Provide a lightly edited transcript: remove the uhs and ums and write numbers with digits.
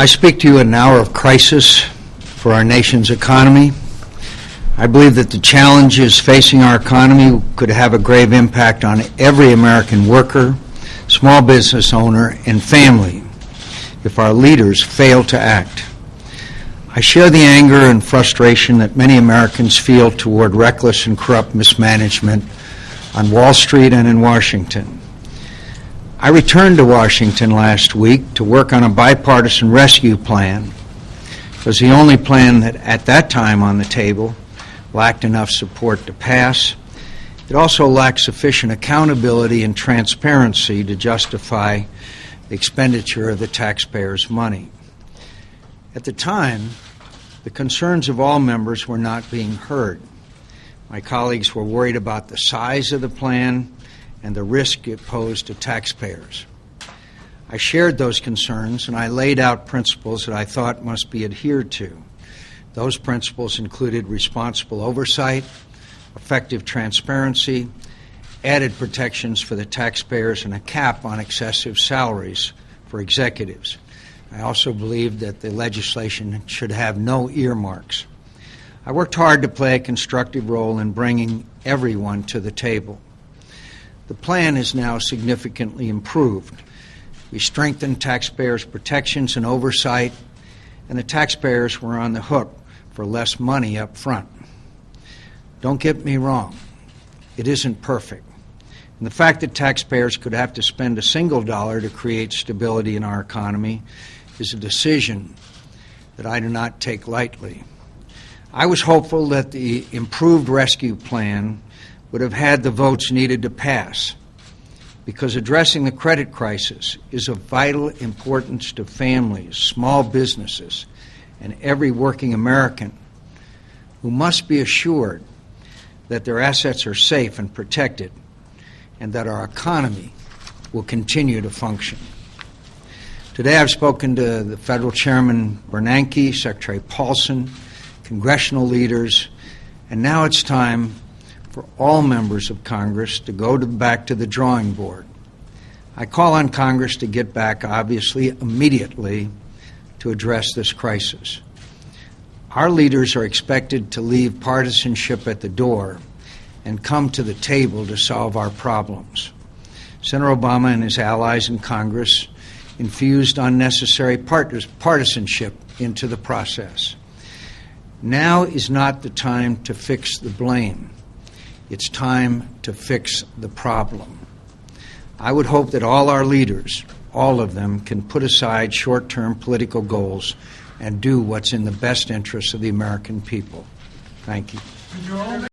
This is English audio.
I speak to you in an hour of crisis for our nation's economy. I believe that the challenges facing our economy could have a grave impact on every American worker, small business owner, and family if our leaders fail to act. I share the anger and frustration that many Americans feel toward reckless and corrupt mismanagement on Wall Street and in Washington. I returned to Washington last week to work on a bipartisan rescue plan. It was the only plan that at that time on the table lacked enough support to pass. It also lacked sufficient accountability and transparency to justify the expenditure of the taxpayers' money. At the time, the concerns of all members were not being heard. My colleagues were worried about the size of the plan and the risk it posed to taxpayers. I shared those concerns and I laid out principles that I thought must be adhered to. Those principles included responsible oversight, effective transparency, added protections for the taxpayers, and a cap on excessive salaries for executives. I also believed that the legislation should have no earmarks. I worked hard to play a constructive role in bringing everyone to the table. The plan is now significantly improved. We strengthened taxpayers' protections and oversight, and the taxpayers were on the hook for less money up front. Don't get me wrong, it isn't perfect. And the fact that taxpayers could have to spend a single dollar to create stability in our economy is a decision that I do not take lightly. I was hopeful that the improved rescue plan would have had the votes needed to pass, because addressing the credit crisis is of vital importance to families, small businesses, and every working American who must be assured that their assets are safe and protected and that our economy will continue to function. Today I've spoken to the Federal Chairman Bernanke, Secretary Paulson, congressional leaders, and now it's time for all members of Congress to go back to the drawing board. I call on Congress to get back, obviously, immediately to address this crisis. Our leaders are expected to leave partisanship at the door and come to the table to solve our problems. Senator Obama and his allies in Congress infused unnecessary partisanship into the process. Now is not the time to fix the blame. It's time to fix the problem. I would hope that all our leaders, all of them, can put aside short-term political goals and do what's in the best interest of the American people. Thank you.